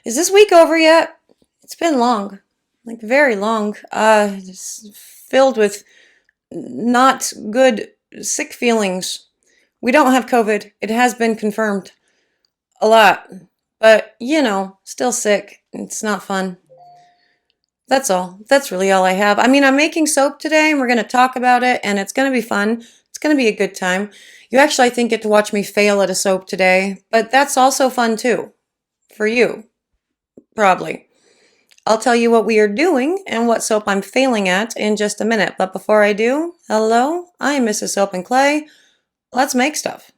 Is this week over yet? It's been long, like very long. It's filled with not good, sick feelings. We don't have COVID. It has been confirmed a lot, but still sick. It's not fun. That's all. That's really all I have. I mean, I'm making soap today and we're going to talk about it and it's going to be fun. It's going to be a good time. You actually, I think, get to watch me fail at a soap today, but that's also fun too. For you, probably. I'll tell you what we are doing and what soap I'm failing at in just a minute. But before I do, hello, I am Mrs. Soap and Clay. Let's make stuff.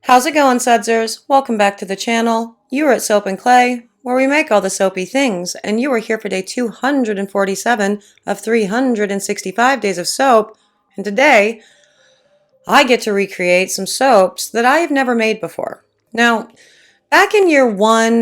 How's it going, Sudsers? Welcome back to the channel. You are at Soap and Clay, where we make all the soapy things, and you are here for day 247 of 365 days of soap, and today I get to recreate some soaps that I have never made before. Now, back in year one,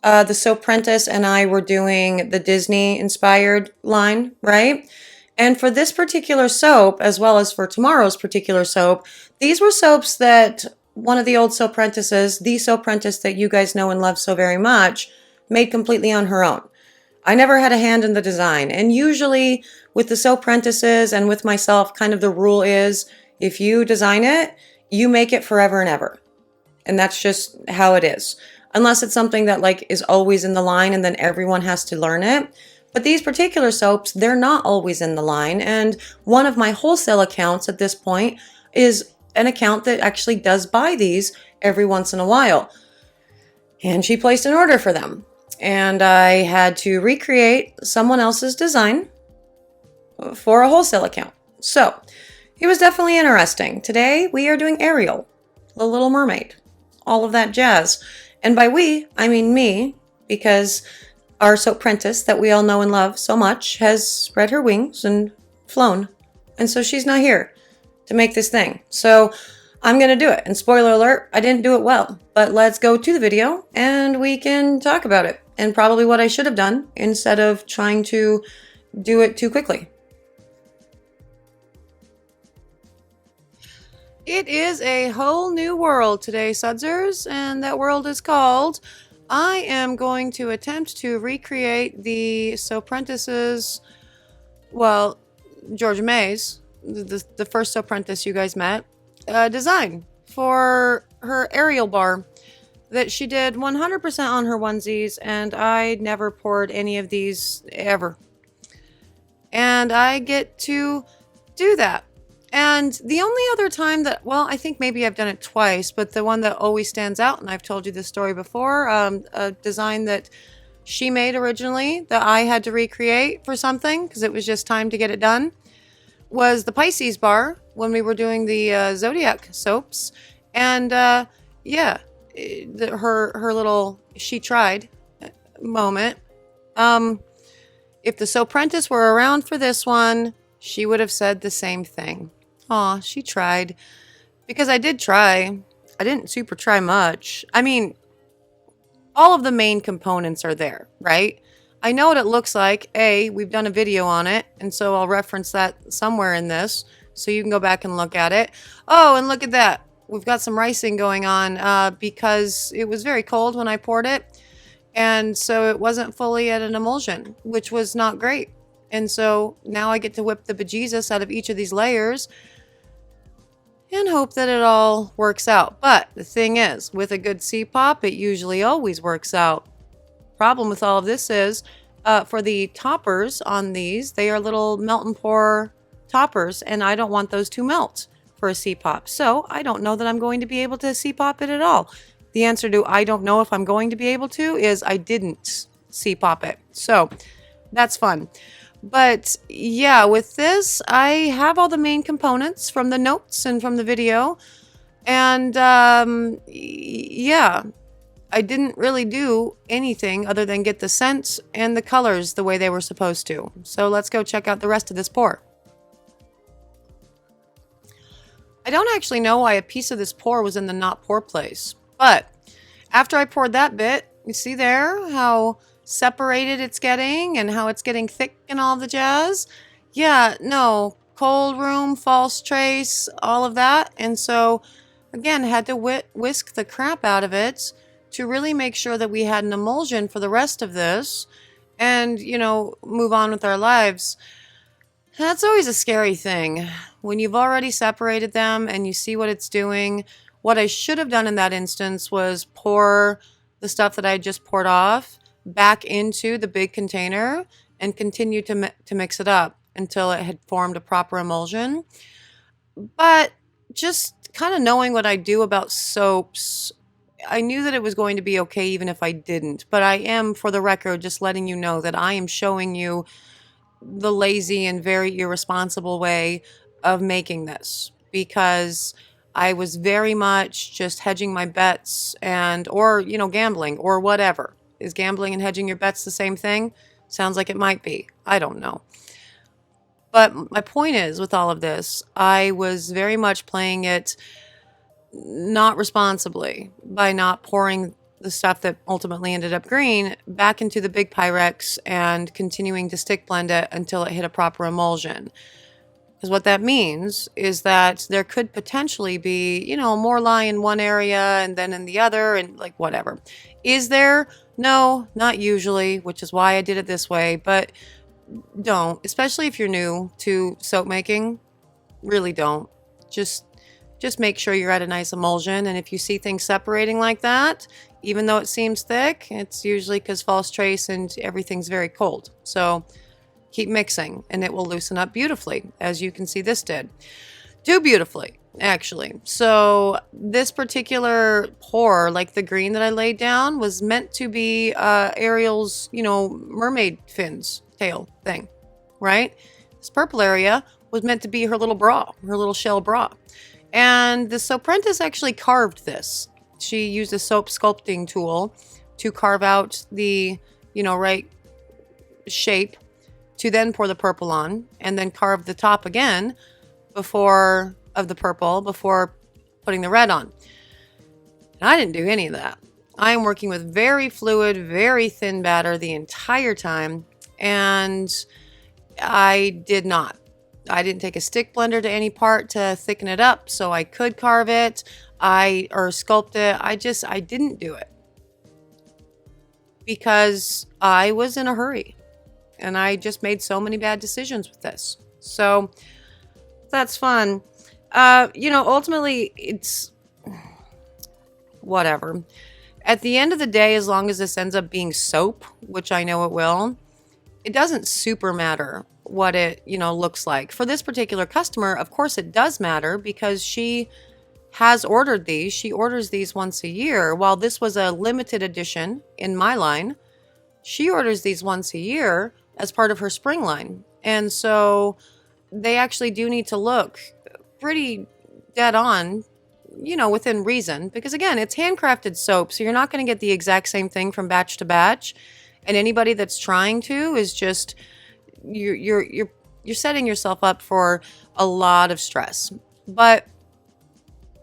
the Soaprentice and I were doing the Disney-inspired line, right? And for this particular soap, as well as for tomorrow's particular soap, these were soaps that one of the old Soaprentices, the Soapprentice that you guys know and love so very much, made completely on her own. I never had a hand in the design, and usually with the Soapprentices and with myself, kind of the rule is, if you design it, you make it forever and ever. And that's just how it is. Unless it's something that is always in the line and then everyone has to learn it. But these particular soaps, they're not always in the line, and one of my wholesale accounts at this point is an account that actually does buy these every once in a while. And she placed an order for them. And I had to recreate someone else's design for a wholesale account. So, it was definitely interesting. Today, we are doing Ariel, the Little Mermaid, all of that jazz. And by we, I mean me, because our Soapprentice that we all know and love so much has spread her wings and flown. And so she's not here to make this thing. So I'm going to do it. And spoiler alert, I didn't do it well. But let's go to the video and we can talk about it. And probably what I should have done instead of trying to do it too quickly. It is a whole new world today, Sudsers, and that world is called, I am going to attempt to recreate the Soapprentice's, well, Georgia May's, the first Soapprentice you guys met, design for her Ariel bar that she did 100% on her onesies, and I never poured any of these ever. And I get to do that. And the only other time that, well, I think maybe I've done it twice, but the one that always stands out, and I've told you this story before, a design that she made originally that I had to recreate for something because it was just time to get it done, was the Pisces bar when we were doing the Zodiac soaps. And yeah, her little she tried moment. If the Soapprentice were around for this one, she would have said the same thing. Aw, she tried. Because I did try. I didn't super try much. I mean, all of the main components are there, right? I know what it looks like. We've done a video on it, and so I'll reference that somewhere in this, so you can go back and look at it. Oh, and look at that. We've got some ricing going on because it was very cold when I poured it, and so it wasn't fully at an emulsion, which was not great. And so now I get to whip the bejesus out of each of these layers. and hope that it all works out. But the thing is, with a good CPOP, it usually always works out. Problem with all of this is, for the toppers on these, they are little melt and pour toppers, and I don't want those to melt for a CPOP. So I don't know that I'm going to be able to CPOP it at all. The answer to I don't know if I'm going to be able to is I didn't CPOP it. So that's fun. But yeah, with this, I have all the main components from the notes and from the video. And yeah, I didn't really do anything other than get the scent and the colors the way they were supposed to. So let's go check out the rest of this pour. I don't actually know why a piece of this pour was in the not pour place, but after I poured that bit, you see there how separated it's getting and how it's getting thick and all the jazz? Yeah, no, cold room, false trace, all of that. And so again, had to whisk the crap out of it to really make sure that we had an emulsion for the rest of this and, you know, move on with our lives. That's always a scary thing. When you've already separated them and you see what it's doing, what I should have done in that instance was pour the stuff that I just poured off back into the big container and continue to mix it up until it had formed a proper emulsion. But just kind of knowing what I do about soaps, I knew that it was going to be okay even if I didn't. But I am, for the record, just letting you know that I am showing you the lazy and very irresponsible way of making this, because I was very much just hedging my bets and or you know, gambling or whatever. Is gambling and hedging your bets the same thing? Sounds like it might be. I don't know. But my point is, with all of this, I was very much playing it not responsibly by not pouring the stuff that ultimately ended up green back into the big Pyrex and continuing to stick blend it until it hit a proper emulsion. Because what that means is that there could potentially be, you know, more lye in one area and then in the other and like whatever. Is there? No, not usually, which is why I did it this way. But don't, especially if you're new to soap making, really don't. Just make sure you're at a nice emulsion. And if you see things separating like that, even though it seems thick, it's usually because false trace and everything's very cold. So keep mixing and it will loosen up beautifully, as you can see this did. Too beautifully, actually. So this particular pour, like the green that I laid down, was meant to be Ariel's, you know, mermaid fins tail thing, right? This purple area was meant to be her little bra, her little shell bra. And the Soaprentice actually carved this. She used a soap sculpting tool to carve out the, you know, right shape to then pour the purple on and then carve the top again before putting the red on. And I didn't do any of that. I am working with very fluid, very thin batter the entire time, and I didn't take a stick blender to any part to thicken it up so I could carve it or sculpt it. I didn't do it because I was in a hurry and I just made so many bad decisions with this. So that's fun. You know, ultimately it's whatever. At the end of the day, as long as this ends up being soap, which I know it will, it doesn't super matter what it, you know, looks like. For this particular customer, of course it does matter because she has ordered these. She orders these once a year. While this was a limited edition in my line, she orders these once a year as part of her spring line. And so they actually do need to look pretty dead on, you know, within reason, because again, it's handcrafted soap. So you're not going to get the exact same thing from batch to batch. And anybody that's trying to is just, you're setting yourself up for a lot of stress. But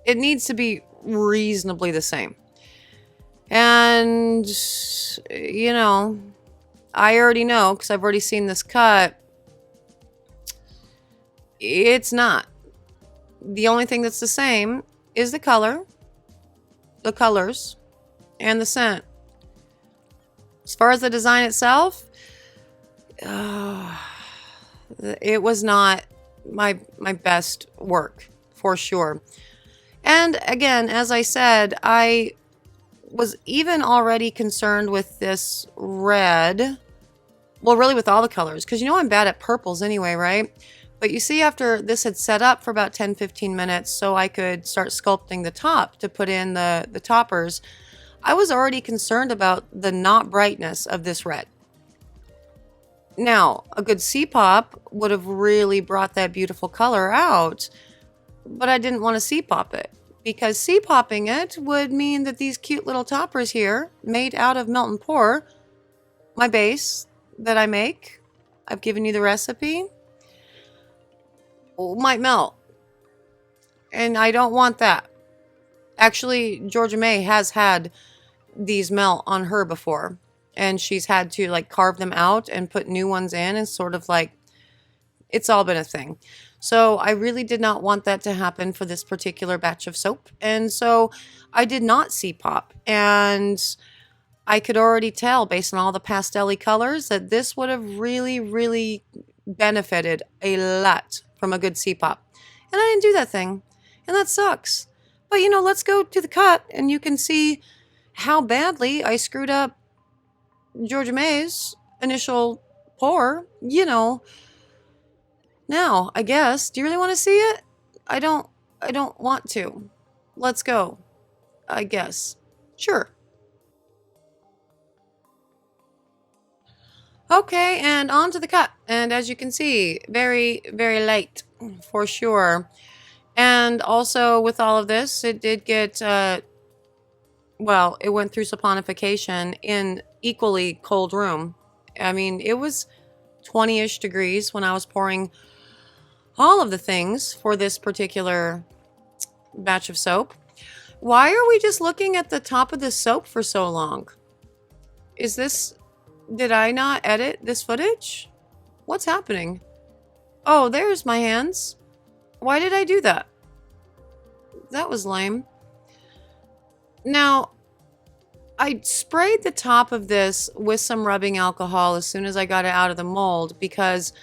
it needs to be reasonably the same. And, you know, I already know because I've already seen this cut. It's not. The only thing that's the same is the color, the colors, and the scent. As far as the design itself, it was not my best work for sure. And again, as I said, I was even already concerned with this red. Well, really with all the colors, because you know I'm bad at purples anyway, right? But you see, after this had set up for about 10-15 minutes so I could start sculpting the top to put in the toppers, I was already concerned about the not brightness of this red. Now, a good CPOP would have really brought that beautiful color out, but I didn't want to CPOP it, because CPOPing it would mean that these cute little toppers here, made out of melt and pour, my base that I make, I've given you the recipe, might melt. And I don't want that. Actually, Georgia May has had these melt on her before, and she's had to like carve them out and put new ones in, and sort of like, it's all been a thing. So I really did not want that to happen for this particular batch of soap, and so I did not CPOP. And I could already tell based on all the pastel-y colors that this would have really, really benefited a lot from a good CPOP. And I didn't do that thing, and that sucks. But you know, let's go to the cut and you can see how badly I screwed up Georgia May's initial pour, you know. Now, I guess, do you really want to see it? I don't want to. Let's go. I guess. Sure. Okay, and on to the cut. And as you can see, very, very light for sure. And also with all of this, it did get, well, it went through saponification in equally cold room. I mean, it was 20-ish degrees when I was pouring all of the things for this particular batch of soap. Why are we just looking at the top of the soap for so long? Is this... Did I not edit this footage? What's happening? Oh, there's my hands. Why did I do that? That was lame. Now, I sprayed the top of this with some rubbing alcohol as soon as I got it out of the mold, because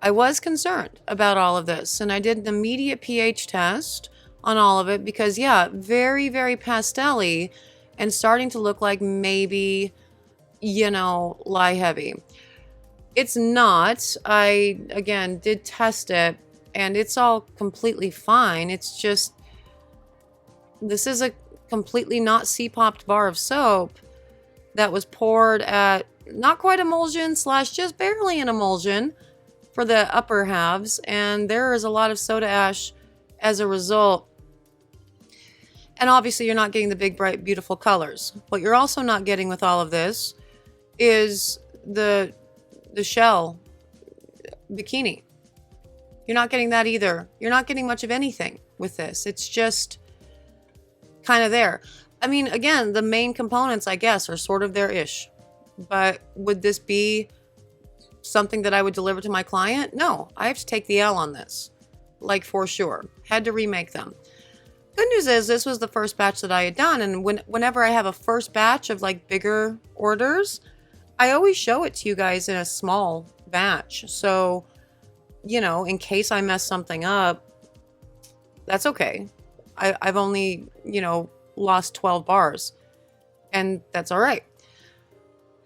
I was concerned about all of this. And I did an immediate pH test on all of it because, yeah, very, very pastel-y and starting to look like maybe... you know, lie heavy. It's not. I, again, did test it, and it's all completely fine. It's just, this is a completely not CPOPed bar of soap that was poured at not quite emulsion / just barely an emulsion for the upper halves, and there is a lot of soda ash as a result. And obviously you're not getting the big, bright, beautiful colors. What you're also not getting with all of this is the shell bikini. You're not getting that either. You're not getting much of anything with this. It's just kind of there. I mean, again, the main components, I guess, are sort of there-ish. But would this be something that I would deliver to my client? No, I have to take the L on this. Like, for sure. Had to remake them. Good news is this was the first batch that I had done, and whenever I have a first batch of like bigger orders, I always show it to you guys in a small batch. So, you know, in case I mess something up, that's okay. I've only, you know, lost 12 bars, and that's all right.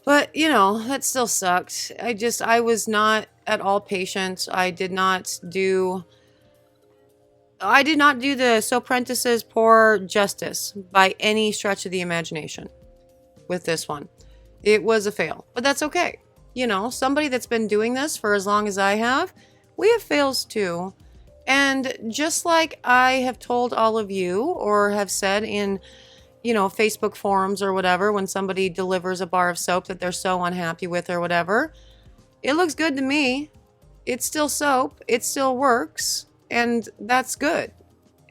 But, you know, that still sucked. I was not at all patient. I did not do the Soaprentice's pour justice by any stretch of the imagination with this one. It was a fail, but that's okay. You know, somebody that's been doing this for as long as I have, we have fails too. And just like I have told all of you or have said in, you know, Facebook forums or whatever, when somebody delivers a bar of soap that they're so unhappy with or whatever, it looks good to me. It's still soap. It still works. And that's good.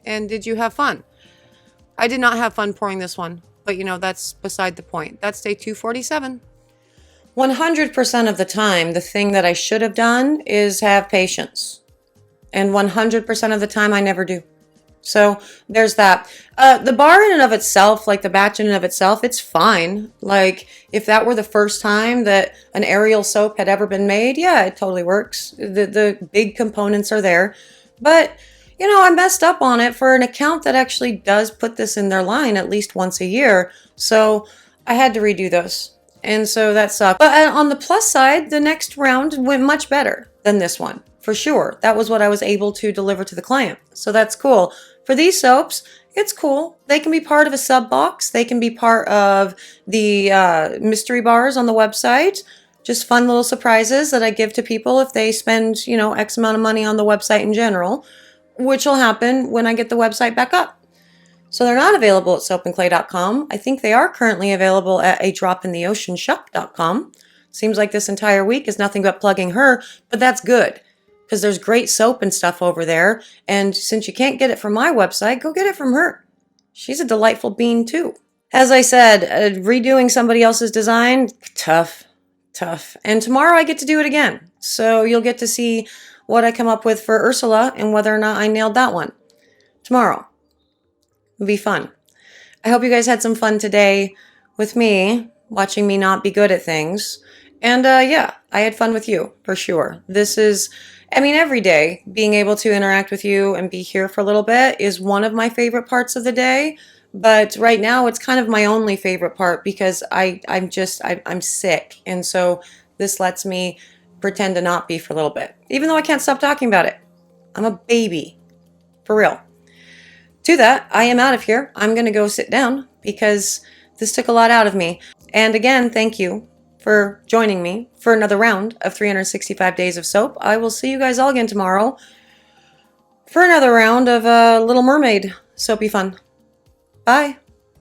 And did you have fun? I did not have fun pouring this one. But, you know, that's beside the point. That's day 247. 100% of the time, the thing that I should have done is have patience. And 100% of the time, I never do. So there's that. The bar in and of itself, like the batch in and of itself, it's fine. Like, if that were the first time that an aerial soap had ever been made, yeah, it totally works. The big components are there. But I messed up on it for an account that actually does put this in their line at least once a year. So I had to redo those. And so that sucked. But on the plus side, the next round went much better than this one, for sure. That was what I was able to deliver to the client. So that's cool. For these soaps, it's cool. They can be part of a sub box. They can be part of the mystery bars on the website. Just fun little surprises that I give to people if they spend, X amount of money on the website in general, which will happen when I get the website back up. So they're not available at soapandclay.com. I think they are currently available at a dropintheoceanshop.com. Seems like this entire week is nothing but plugging her, but that's good because there's great soap and stuff over there. And since you can't get it from my website, go get it from her. She's a delightful bean too. As I said, redoing somebody else's design, tough. And tomorrow I get to do it again. So you'll get to see what I come up with for Ursula and whether or not I nailed that one tomorrow. It'll be fun. I hope you guys had some fun today with me, watching me not be good at things. And yeah, I had fun with you, for sure. This is, every day, being able to interact with you and be here for a little bit is one of my favorite parts of the day. But right now, it's kind of my only favorite part because I'm sick. And so this lets me pretend to not be for a little bit, even though I can't stop talking about it. I'm a baby, for real. To that, I am out of here. I'm going to go sit down because this took a lot out of me. And again, thank you for joining me for another round of 365 days of soap. I will see you guys all again tomorrow for another round of Little Mermaid soapy fun. Bye.